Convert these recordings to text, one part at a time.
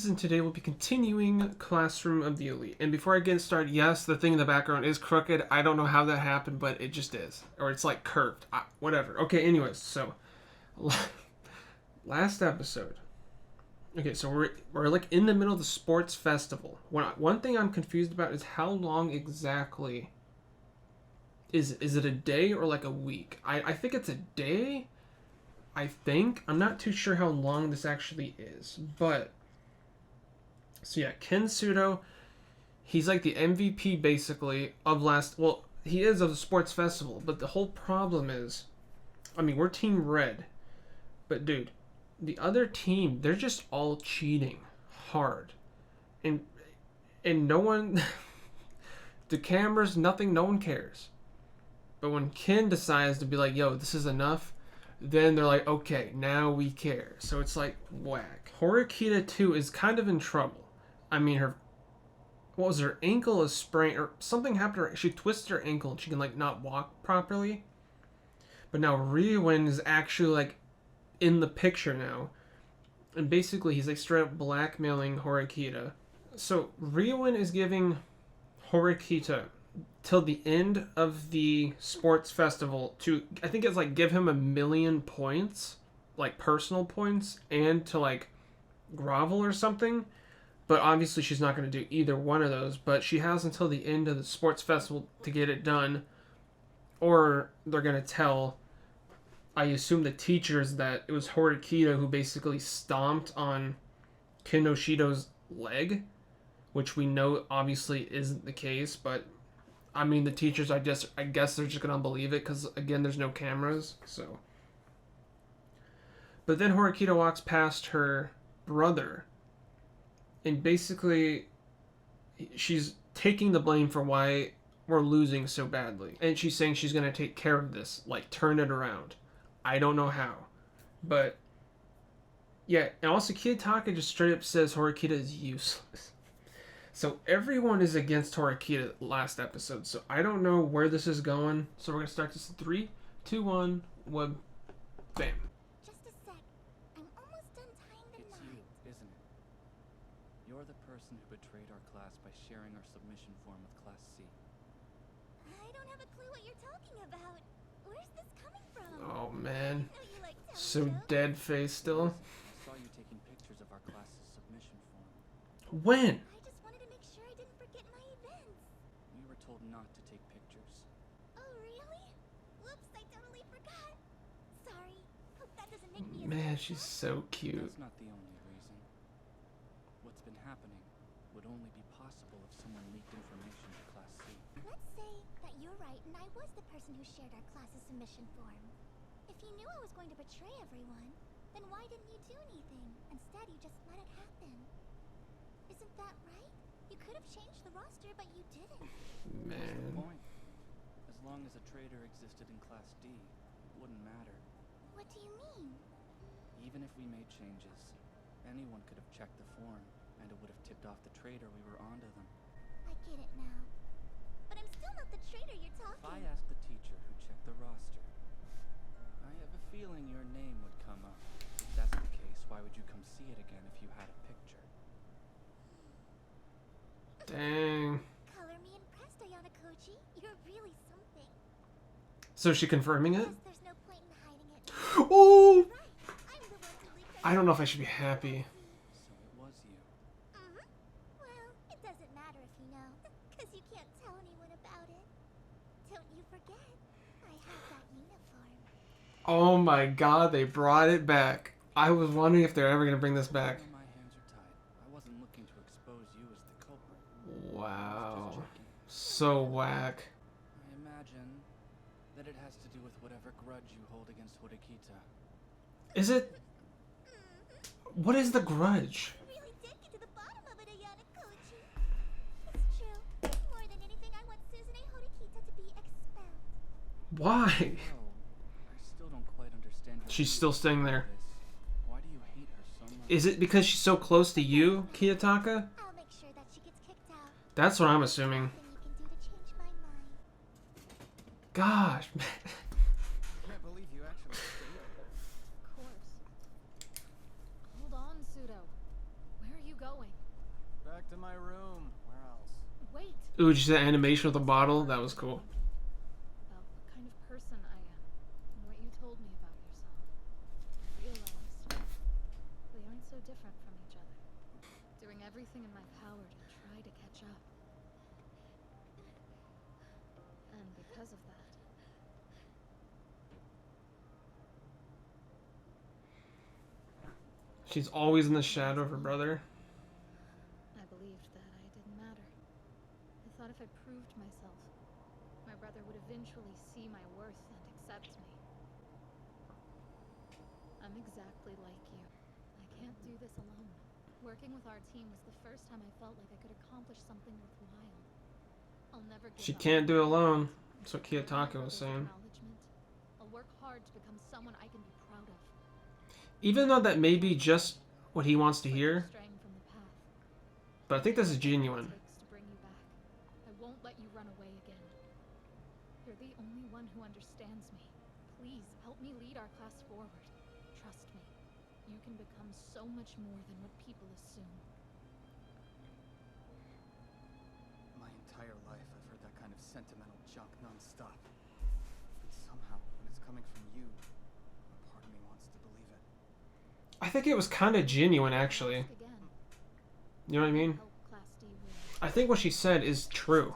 guys, and today we'll be continuing Classroom of the Elite. And before I get started, yes, the thing in the background is crooked. I don't know how that happened, but it just is. Or it's like curved. Whatever. Okay, anyways, so last episode. Okay, so we're like in the middle of the sports festival. One thing I'm confused about is how long exactly is it a day or like a week? I think it's a day. I think. I'm not too sure how long this actually is, but so yeah, Ken Sudo, he's like the MVP basically of he is of the sports festival, but the whole problem is, I mean, we're Team Red, but dude, the other team, they're just all cheating hard. And no one the cameras, nothing, no one cares. But when Ken decides to be like, yo, this is enough, then they're like, okay, now we care. So it's like, whack. Horikita, too, is kind of in trouble. I mean, her ankle is sprained, or something happened to her. She twisted her ankle and she can, like, not walk properly. But now Ryuin is actually, like, in the picture now. And basically, he's, like, straight up blackmailing Horikita. So Ryuin is giving Horikita till the end of the sports festival to, I think it's like, give him 1,000,000 points, like personal points, and to like grovel or something. But obviously she's not going to do either one of those, but she has until the end of the sports festival to get it done, or they're going to tell, I assume, the teachers that it was Horikita who basically stomped on Kinoshido's leg, which we know obviously isn't the case, but I mean, the teachers, I guess they're just going to believe it because, again, there's no cameras, so. But then Horikita walks past her brother, and basically she's taking the blame for why we're losing so badly. And she's saying she's going to take care of this, like, turn it around. I don't know how. But, yeah, and also Kiyotaka just straight up says Horikita is useless. So everyone is against Horikita last episode, so I don't know where this is going. So we're going to start this in 3, 2, 1, web, bam. Just a sec. I'm almost done tying the knot. It's you, isn't it? You're the person who betrayed our class by sharing our submission form with Class C. I don't have a clue what you're talking about. Where's this coming from? Oh, man. I know you like telling So jokes. dead face still. I saw you taking pictures of our class's submission form. When? I just wanted to make sure I didn't forget my events. We were told not to take pictures. Oh, really? Whoops, I totally forgot. Sorry. Hope that doesn't make me a Man, bad she's guy. so cute. That's not the only reason. What's been happening would only be possible if someone leaked information to Class C. Let's say that you're right and I was the person who shared our class's submission form. If you knew I was going to betray everyone, then why didn't you do anything? Instead, you just let it happen. Isn't that right? You could have changed the roster, but you didn't. What's the Man. point? As long as a traitor existed in Class D, it wouldn't matter. What do you mean? Even if we made changes, anyone could have checked the form, and it would have tipped off the traitor we were onto them. I get it now. But I'm still not the traitor you're If I talking. asked the teacher who checked the roster, I have a feeling your name would come up. If that's the case, why would you come see it again if you had a picture? Dang. Color me impressed, Ayana Koji. You're really something. So is she confirming it? Guess there's no point in hiding it. Oh! Right. I'm the one who leaked I don't know if I should be happy. So it was you. Well, it doesn't matter if you know, because you can't tell anyone about it. Don't you forget, I have that uniform. Oh my god, they brought it back. I was wondering if they're ever going to bring this back. My hands are tied. I wasn't looking to expose you as the culprit. Wow. Just checking. So whack. I imagine that it has to do with whatever grudge you hold against Horikita. Is it? What is the grudge? I really did get to the bottom of it, Ayana Koji. It's true. More than anything, I want Suzune Horikita to be expelled. Why? Well, I still don't quite understand how She's you still feel staying about there. this. Why do you hate her so much? Is it because she's so close to you, Kiyotaka? I'll make sure that she gets kicked out. That's what I'm assuming. Nothing you can do to change my mind. Gosh, man. Can't believe you actually stayed. Of course. Hold on, Pseudo. Where are you going? Back to my room. Where else? Wait. Ooh, just the animation with the bottle. That was cool. About what kind of person I am and what you told me about yourself. I realized we aren't so different from each other. Doing everything in my power to try to catch up. And because of that, She's always in the shadow of her brother. I believed that I didn't matter. I thought if I proved myself, my brother would eventually see my worth and accept me. I'm exactly like you. I can't do this alone. Working with our team was the first time I felt like I could accomplish something worthwhile. I'll never give She up. can't do it alone. That's what With my Kiyotaka was brother's saying. acknowledgement, I'll work hard to become someone I can be proud of. Even though that may be just what he wants to hear, Straying from the path. but I think this is Whatever it genuine. takes to bring you back. I won't let you run away again. You're the only one who understands me. Please help me lead our class forward. Trust me. You can become so much more than what people assume. My entire life I've heard that kind of sentimental junk non-stop. But somehow, when it's coming from you, a part of me wants to believe it. I think it was kind of genuine, actually. Ask again. You know what I mean? Help Class D win. I think what she said is true.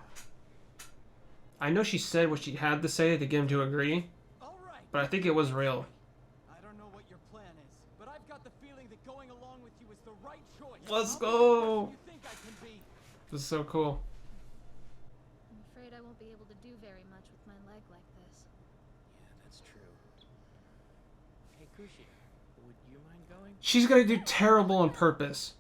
I know she said what she had to say to get him to agree, All right. but I think it was real. I don't know what your plan is, but I've got the feeling that going along with you is the right choice. Let's I'll be the go. person you think I can be. This is so cool. I'm afraid I won't be able to do very much with my leg like this. Yeah, that's true. Hey, Kushi, would you mind going? She's gonna do terrible on purpose.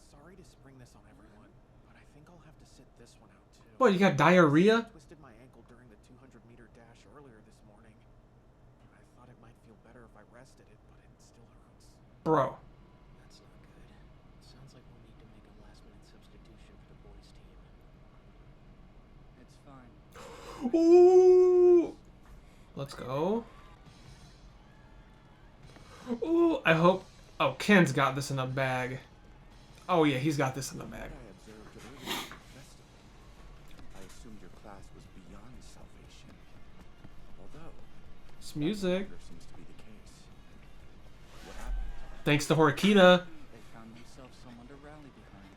Sorry to spring this on everyone, but I think I'll have to sit this one out too. What, you got diarrhea? Twisted my ankle during the 200-meter dash earlier this morning. I thought it might feel better if I rested it, but it still hurts. Bro. That's not good. Sounds like we'll need to make a last-minute substitution for the boys' team. It's fine. Ooh. Let's go. Ooh, I hope... Oh, Ken's got this in the bag. Oh yeah, he's got this in the bag. I observed earlier at the festival. I assumed your class was beyond salvation. Although, It's music. there seems to be the case. What happened? Thanks to Horikita. They found themselves someone to rally behind.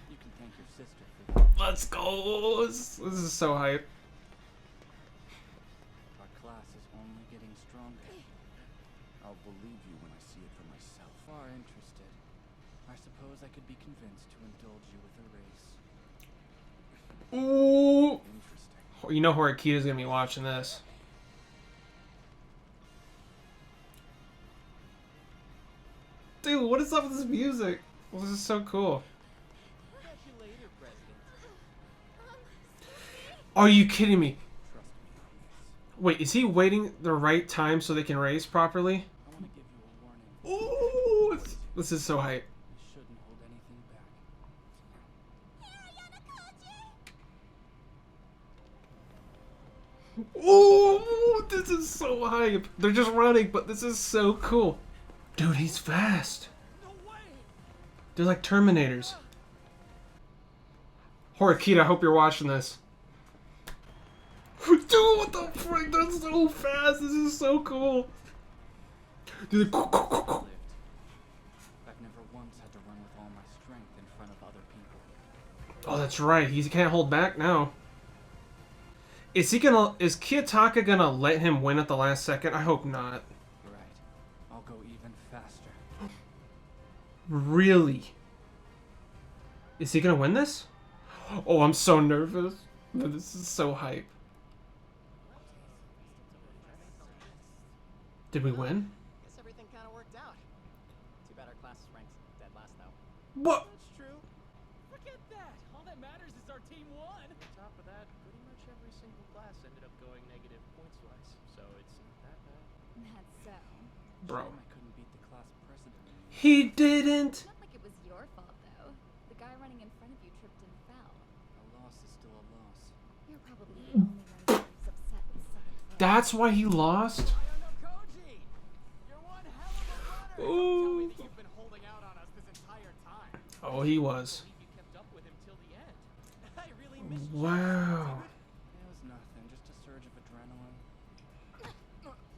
You can thank your sister for that. Let's go. This is so hype. Our class is only getting stronger. I'll believe you when I see it for myself. Far interested. I suppose I could be convinced to indulge you with a race. Ooh. Interesting. You know Horikita's gonna be watching this. Dude, what is up with this music? Well, this is so cool. Catch you later, President. Are you kidding me? Trust me on this. Wait, is he waiting the right time so they can race properly? I want to give you a warning. Ooh, this is so hype. You shouldn't hold anything back. Ooh, this is so hype. They're just running, but this is so cool. Dude, he's fast. No way. They're like Terminators. Horikita, I hope you're watching this. Dude, what the frick? They're so fast. This is so cool. Dude, Lived. I've never once had to run with all my strength in front of other people. oh, that's right. He can't hold back now. Is Kiyotaka gonna let him win at the last second? I hope not. Right. I'll go even faster. Really? Is he gonna win this? Oh, I'm so nervous. This is so hype. Did we win? Guess everything kind of worked out. Too bad our class ranks dead last though. What? That's true. Forget that. All that matters is our team won. On top of that, pretty much every single class ended up going negative points-wise, so it's not that bad. That's so. Bro. Shame I couldn't beat the class president. He didn't. Not like it was your fault, though. The guy running in front of you tripped and fell. A loss is still a loss. You're probably the only one who's upset with second place. That's why he lost? I don't know, Koji. You're one hell of a runner. Don't tell me that you've been holding out on us this entire time. Oh Oh, he was. believe you kept up with him till the end. I really missed you. Wow. It was nothing, just a surge of adrenaline.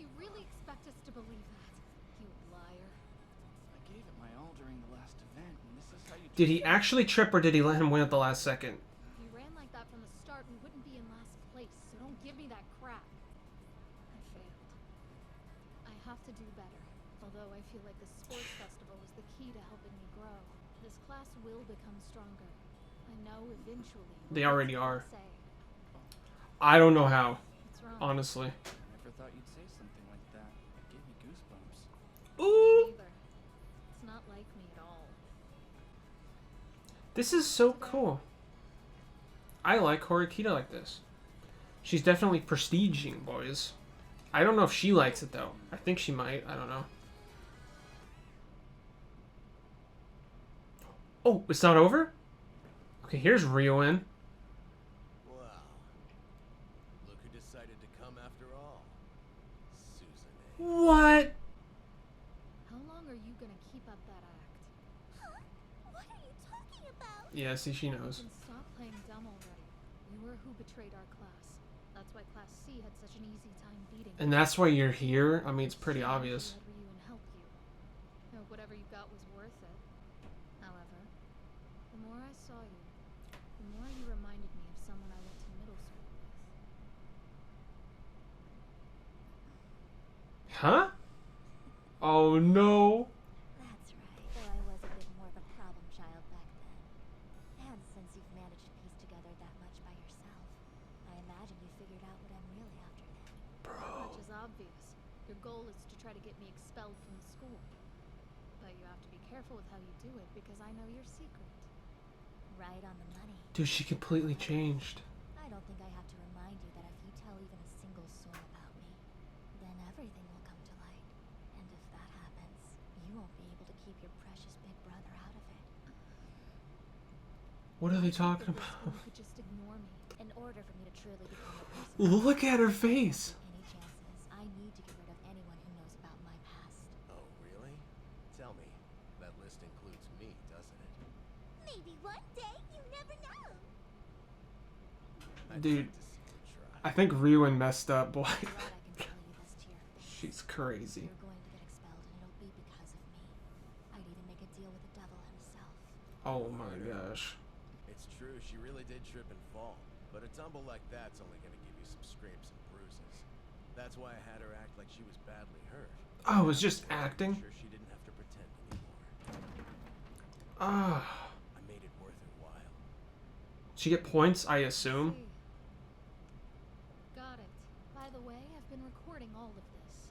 You really expect us to believe that? You liar. I gave it my all during the last event, and this is how you Did he actually trip or did he let him win at the last second? If you ran like that from the start, we wouldn't be in last place, so don't give me that crap. I failed. I have to do better. Although I feel like the sports festival is the key to helping me grow. This class will become stronger. I know eventually. They we'll already get to are. say, I don't know how, "What's wrong?" honestly. I never thought you'd say something like that. It gave me goosebumps. Ooh! Neither. It's not like me at all. This is so cool. I like Horikita like this. She's definitely prestiging, boys. I don't know if she likes it, though. I think she might. I don't know. Oh, it's not over? Okay, here's Ryuin. Wow. Look who decided to come after all. Susan. What? How long are you gonna keep up that act? Huh? What are you talking about? Yeah, see, she knows. Then stop playing dumb already. You were who betrayed our class. That's why Class C had such an easy time beating. And that's why you're here? I mean, it's pretty obvious. Let Ryu and help you. No, whatever you got was worth it. However, the more I saw you, the more you reminded me of someone I went to middle school with. Huh? Oh, no. That's right, though I was a bit more of a problem child back then. And since you've managed to piece together that much by yourself, I imagine you figured out what I'm really after then. Much is obvious. Your goal is to try to get me expelled from the school. But you have to be careful with how you do it because I know your secret. Right on the money. Dude, she completely changed. I don't think I have to remind you that if you tell even a single soul about me, then everything will come to light. And if that happens, you won't be able to keep your precious big brother out of it. What are they talking At this about? point, you could just ignore me. In order for me to truly become the person Look at her face. any chances, I need to get rid of anyone who knows about my past. Oh, really? Tell me. That list includes me, doesn't it? Maybe one day, you never know. I'd Dude, like to see you try. I think Ryuin messed up, boy. I'm glad I can tell you this to your face. She's crazy. You're going to get expelled, and it'll be because of me. I'd even make a deal with the devil himself. Oh my gosh. It's true, she really did trip and fall. But a tumble like that's only gonna give you some scrapes and bruises. That's why I had her act like she was badly hurt. Oh, it was just I'm acting? sure she didn't have to pretend anymore. Ah. I made it worth her while. She get points, I assume. See. Got it. By the way, I've been recording all of this.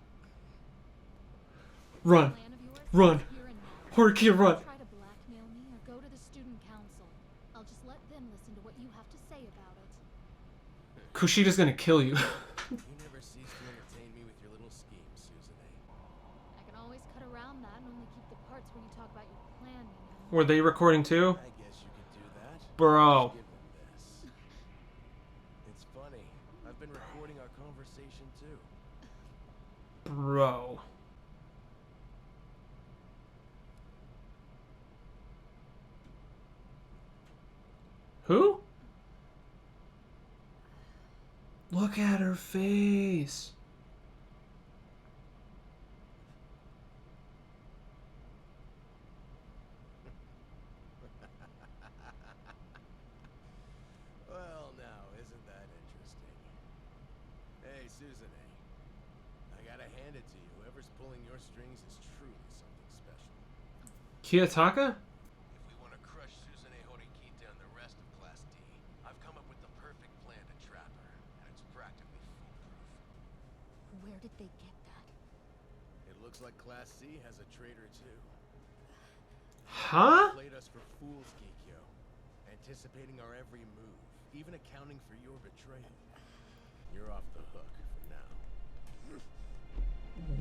Run. Plan of yours? Run. Here and now. Horikita, run. Try to blackmail me or go to the student council. I'll just let them listen to what you have to say about it. Kushida's gonna kill you. You never cease to entertain me with your little schemes, Susan. I can always cut around that and only keep the parts where you talk about your plan, you know. Were they recording too? I guess you could do that. Bro. Give them this. It's funny. I've been recording our conversation too. Bro. Who? Look at her face. Well, now, isn't that interesting? Hey, Susan. I gotta hand it to you. Whoever's pulling your strings is truly something special. Kiyotaka? If we want to crush Susan Horikita and the rest of Class D, I've come up with the perfect plan to trap her, and it's practically foolproof. Where did they get that? It looks like Class C has a traitor too. Huh? Played us for fools, Kikyo. Anticipating our every move, even accounting for your betrayal. You're off the hook for now.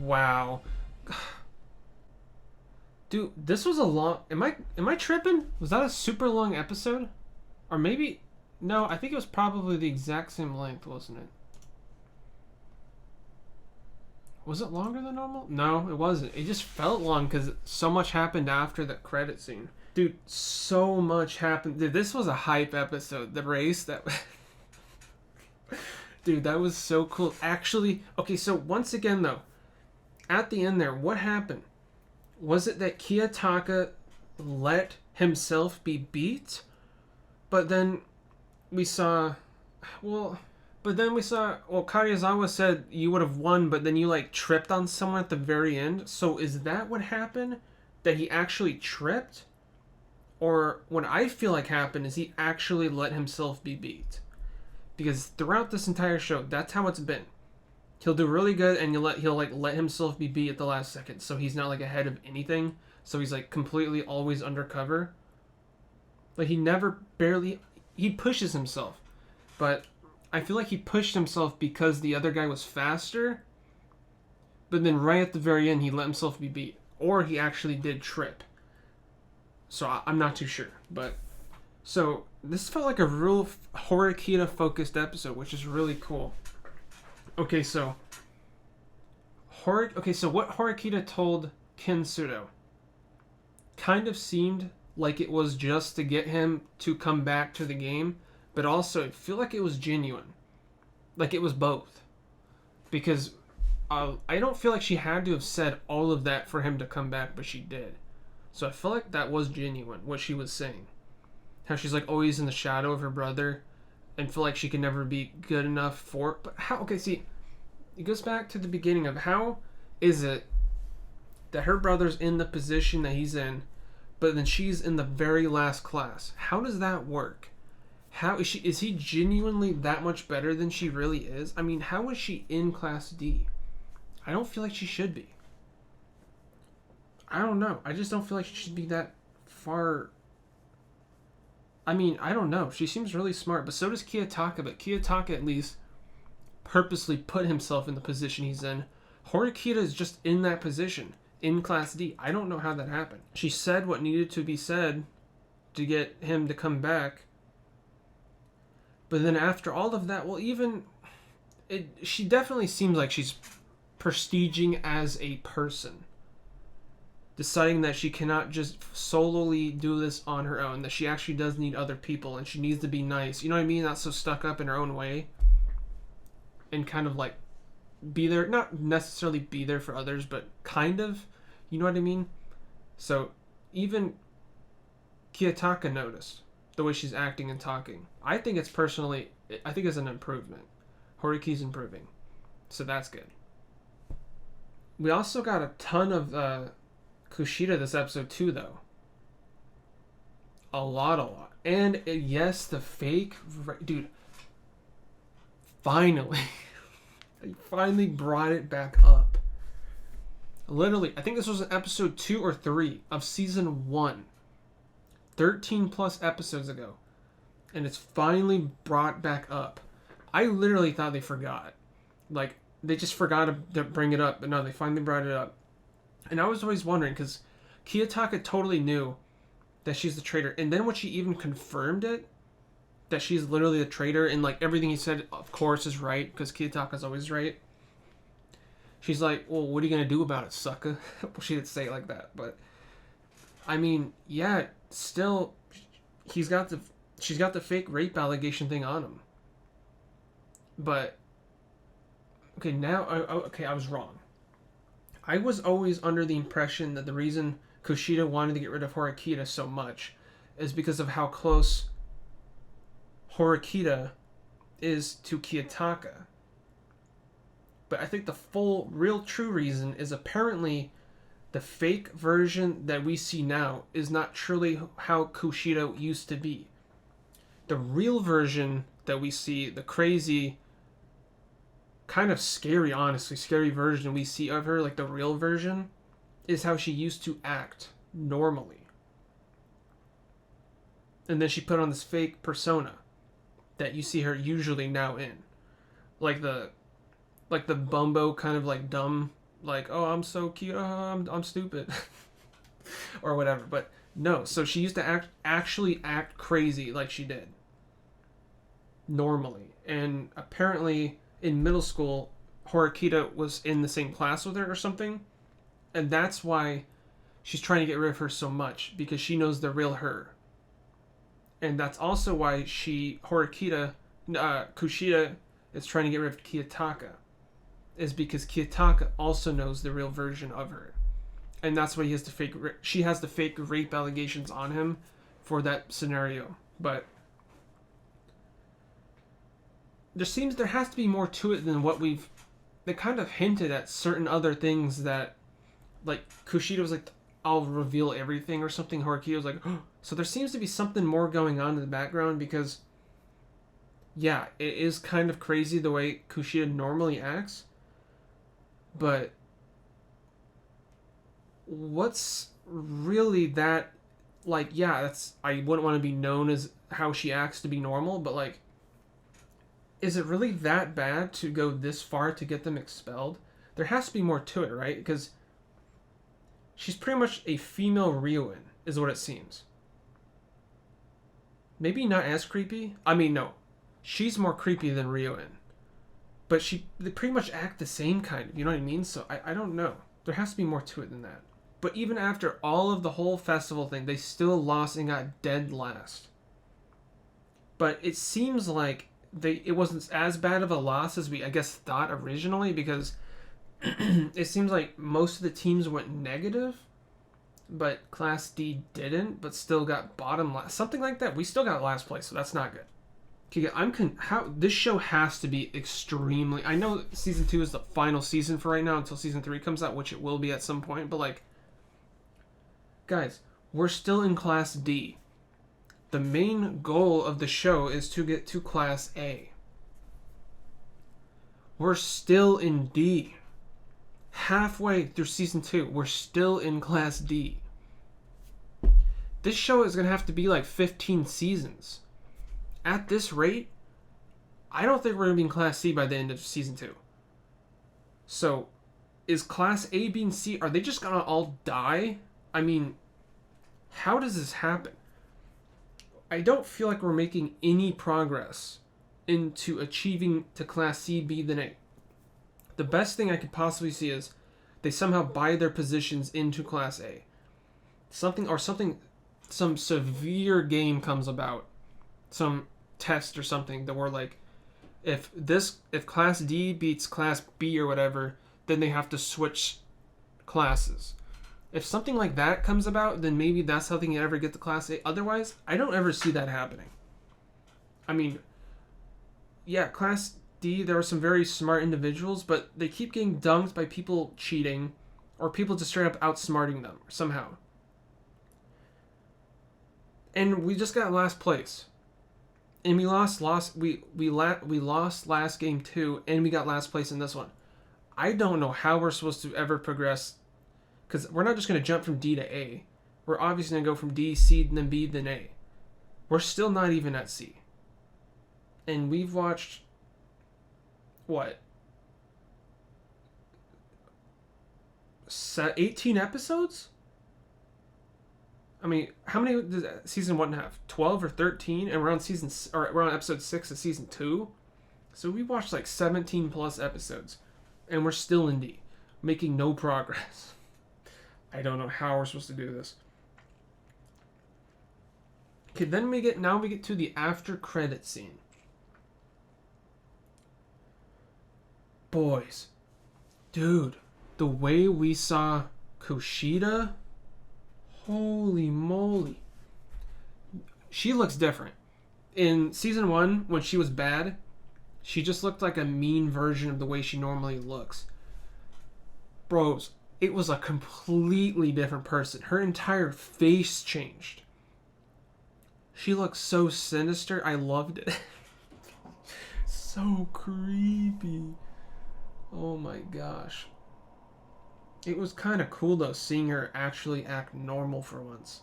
Wow. Dude, this was a long... Am I tripping? Was that a super long episode? Or maybe... No, I think it was probably the exact same length, wasn't it? Was it longer than normal? No, it wasn't. It just felt long because so much happened after the credit scene. Dude, so much happened. Dude, this was a hype episode. The race that... Dude, that was so cool. Actually, okay, so once again, though, at the end there, what happened? Was it that Kiyotaka let himself be beat? But then we saw... Well, Karuizawa said you would have won, but then you, like, tripped on someone at the very end. So is that what happened? That he actually tripped? Or what I feel like happened is he actually let himself be beat. Because throughout this entire show, that's how it's been. He'll do really good, and he'll let himself be beat at the last second, so he's not like ahead of anything. So he's like completely always undercover. Like he pushes himself, but I feel like he pushed himself because the other guy was faster. But then right at the very end, he let himself be beat, or he actually did trip. So I'm not too sure, but so this felt like a real Horikita focused episode, which is really cool. Okay, so what Horikita told Kintsudo kind of seemed like it was just to get him to come back to the game, but also I feel like it was genuine. Like it was both. Because I don't feel like she had to have said all of that for him to come back, but she did. So I feel like that was genuine, what she was saying. How she's like always in the shadow of her brother and feel like she can never be good enough for it. But how, okay, see, it goes back to the beginning of how is it that her brother's in the position that he's in, but then she's in the very last class? How does that work? How is he genuinely that much better than she really is? I mean, how is she in class D? I don't feel like she should be. I don't know. I just don't feel like she should be that far. I mean, I don't know. She seems really smart, but so does Kiyotaka. But Kiyotaka at least purposely put himself in the position he's in. Horikita is just in that position, in Class D. I don't know how that happened. She said what needed to be said to get him to come back. But then after all of that, well, she definitely seems like she's prestiging as a person. Deciding that she cannot just solely do this on her own, that she actually does need other people and she needs to be nice. You know what I mean? Not so stuck up in her own way. And kind of like be there, not necessarily be there for others, but kind of, you know what I mean? So even Kiyotaka noticed the way she's acting and talking. I think it's an improvement. Horiki's improving. So that's good. We also got a ton of Kushida this episode too, though. A lot. And yes, the fake... Dude, finally. They finally brought it back up. Literally, I think this was episode 2 or 3 of season 1. 13 plus episodes ago. And it's finally brought back up. I literally thought they forgot. Like, they just forgot to bring it up. But no, they finally brought it up. And I was always wondering, because Kiyotaka totally knew that she's the traitor. And then when she even confirmed it, that she's literally the traitor, and like everything he said, of course, is right, because Kiyotaka's always right. She's like, well, what are you going to do about it, sucker? Well, she didn't say it like that, but I mean, yeah, still, she's got the fake rape allegation thing on him. But, okay, I was wrong. I was always under the impression that the reason Kushida wanted to get rid of Horikita so much is because of how close Horikita is to Kiyotaka. But I think the full, real, true reason is apparently the fake version that we see now is not truly how Kushida used to be. The real version that we see, the crazy, kind of scary, honestly, scary version we see of her, like the real version, is how she used to act normally. And then she put on this fake persona that you see her usually now in. Like the bumbo kind of like dumb, like, oh, I'm so cute, oh, I'm stupid. Or whatever. But no, so she used to actually act crazy like she did. Normally. And apparently in middle school, Horikita was in the same class with her or something. And that's why she's trying to get rid of her so much because she knows the real her. And that's also why Kushida is trying to get rid of Kiyotaka. Is because Kiyotaka also knows the real version of her. And that's why she has the fake rape allegations on him for that scenario. But there has to be more to it than what they kind of hinted at certain other things that, like, Kushida was like, I'll reveal everything or something. Horikita was like, oh. So there seems to be something more going on in the background because, yeah, it is kind of crazy the way Kushida normally acts. But what's really that, like, yeah, I wouldn't want to be known as how she acts to be normal, but, like, is it really that bad to go this far to get them expelled? There has to be more to it, right? Because she's pretty much a female Ryuin, is what it seems. Maybe not as creepy. I mean, no. She's more creepy than Ryuin. But they pretty much act the same kind of, you know what I mean? So I don't know. There has to be more to it than that. But even after all of the whole festival thing, they still lost and got dead last. But it seems like it wasn't as bad of a loss as we, I guess, thought originally, because it seems like most of the teams went negative, but Class D didn't, but still got bottom last. Something like that. We still got last place, so that's not good. Okay, this show has to be extremely... I know Season 2 is the final season for right now until Season 3 comes out, which it will be at some point, but, like, guys, we're still in Class D. The main goal of the show is to get to Class A. We're still in D. Halfway through Season 2, we're still in Class D. This show is going to have to be like 15 seasons. At this rate, I don't think we're going to be in Class C by the end of Season 2. So, is Class A, B, and C, are they just going to all die? I mean, how does this happen? I don't feel like we're making any progress into achieving to Class C, B, then A. The best thing I could possibly see is they somehow buy their positions into Class A. Some severe game comes about. Some test or something that we're like, if Class D beats Class B or whatever, then they have to switch classes. If something like that comes about, then maybe that's how they can ever get to Class A. Otherwise, I don't ever see that happening. I mean, yeah, Class D, there are some very smart individuals, but they keep getting dunked by people cheating or people just straight up outsmarting them somehow. And we just got last place. And we lost last game too, and we got last place in this one. I don't know how we're supposed to ever progress, because we're not just going to jump from D to A. We're obviously going to go from D, C, then B, then A. We're still not even at C. And we've watched, what? 18 episodes? I mean, how many does season 1 have? 12 or 13? And we're on episode 6 of season 2? So we watched like 17 plus episodes. And we're still in D. Making no progress. I don't know how we're supposed to do this. Okay, then we get to the after credit scene. Boys. Dude, the way we saw Kushida, holy moly. She looks different. In season 1, when she was bad, she just looked like a mean version of the way she normally looks. Bros, it was a completely different person. Her entire face changed. She looked so sinister. I loved it. So creepy. Oh my gosh. It was kind of cool though, seeing her actually act normal for once.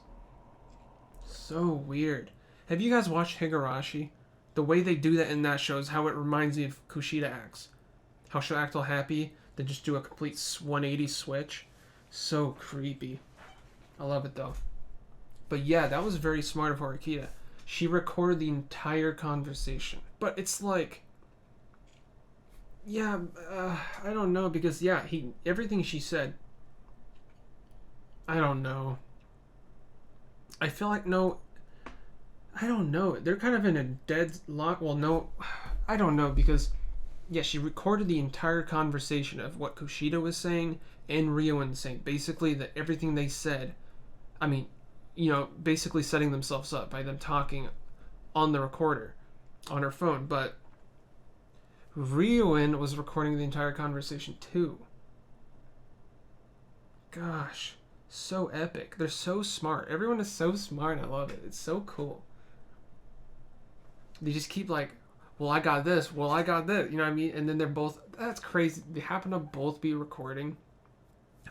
So weird. Have you guys watched Higurashi? The way they do that in that show is how it reminds me of Kushida acts. How she'll act all happy, then just do a complete 180 switch. So creepy. I love it though. But yeah, that was very smart of Horikita. She recorded the entire conversation. But it's like, yeah, I don't know, because yeah, everything she said, I don't know. I feel like no. I don't know. They're kind of in a deadlock. Well, no, I don't know because yeah, she recorded the entire conversation of what Kushida was saying and Ryuan was saying. Basically, that everything they said. I mean, basically setting themselves up by them talking on the recorder, on her phone. But Ryuan was recording the entire conversation too. Gosh, so epic. They're so smart. Everyone is so smart. I love it. It's so cool. They just keep like, well, I got this. Well, I got this. You know what I mean? And then they're both. That's crazy. They happen to both be recording.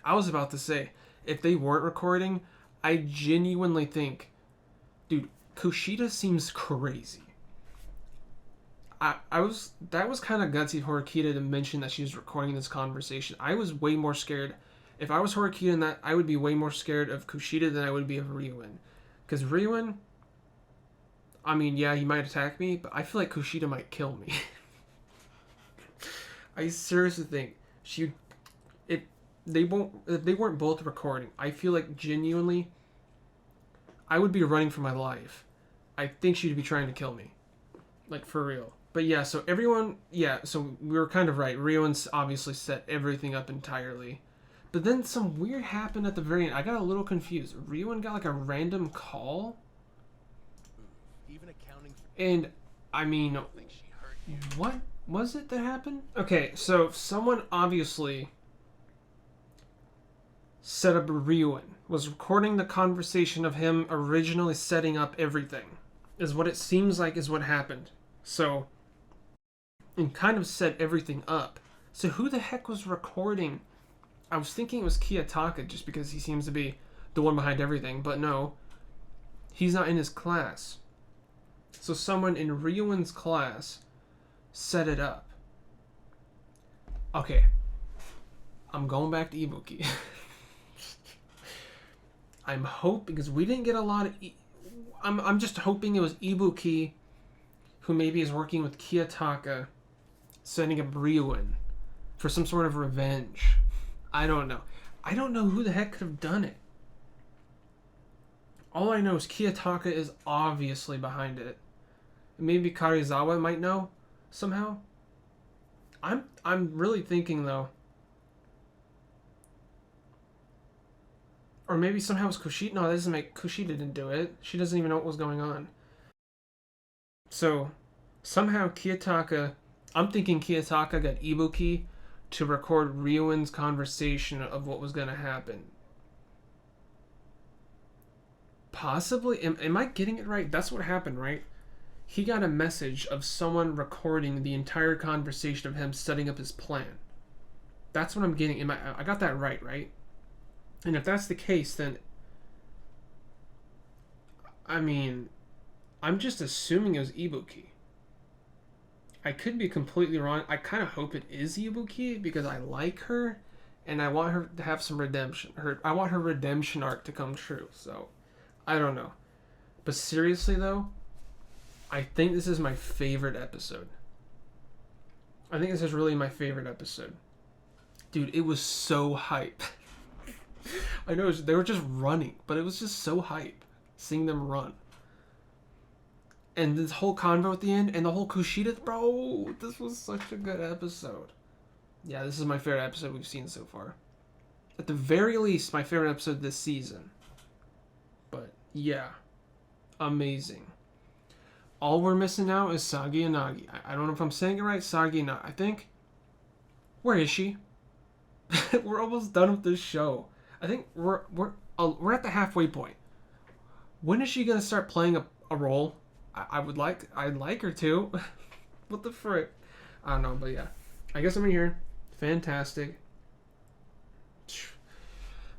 I was about to say, if they weren't recording, I genuinely think, dude, Kushida seems crazy. That was kind of gutsy for Akita to mention that she was recording this conversation. I was way more scared. If I was Horikita in that, I would be way more scared of Kushida than I would be of Ryuan. Because Ryuan, I mean, yeah, he might attack me, but I feel like Kushida might kill me. I seriously think if they weren't both recording, I feel like genuinely, I would be running for my life. I think she'd be trying to kill me. Like, for real. But yeah, so we were kind of right. Ryuan's obviously set everything up entirely. But then some weird happened at the very end. I got a little confused. Ryuan got like a random call. Even accounting for And, I mean, what was it that happened? Okay, so someone obviously set up Ryuan. Was recording the conversation of him originally setting up everything. Is what it seems like is what happened. So, and kind of set everything up. So who the heck was recording? I was thinking it was Kiyotaka just because he seems to be the one behind everything, but no. He's not in his class. So someone in Ryuan's class set it up. Okay. I'm going back to Ibuki. I'm hoping, because we didn't get a lot of... I'm just hoping it was Ibuki who maybe is working with Kiyotaka setting up Ryuan for some sort of revenge. I don't know. I don't know who the heck could have done it. All I know is Kiyotaka is obviously behind it. Maybe Karizawa might know somehow. I'm really thinking though. Or maybe somehow it's Kushida. No, that doesn't make... Kushida didn't do it. She doesn't even know what was going on. So, somehow Kiyotaka... I'm thinking Kiyotaka got Ibuki to record Ryuan's conversation of what was going to happen. Possibly? Am I getting it right? That's what happened, right? He got a message of someone recording the entire conversation of him setting up his plan. That's what I'm getting. I got that right? And if that's the case, then... I mean... I'm just assuming it was Ibuki. I could be completely wrong. I kind of hope it is Ibuki because I like her and I want her to have some redemption. I want her redemption arc to come true. So, I don't know. But seriously though, I think this is my favorite episode. I think this is really my favorite episode. Dude, it was so hype. I know they were just running, but it was just so hype seeing them run. And this whole convo at the end, and the whole Kushida, bro, this was such a good episode. Yeah, this is my favorite episode we've seen so far. At the very least, my favorite episode this season. But, yeah. Amazing. All we're missing now is Sagi and Nagi. I don't know if I'm saying it right, Sagi and Nagi. I think... Where is she? We're almost done with this show. I think we're at the halfway point. When is she gonna start playing a role? I'd like her to. What the frick? I don't know, but yeah. I guess I'm in here. Fantastic.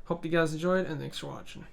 Hope you guys enjoyed, and thanks for watching.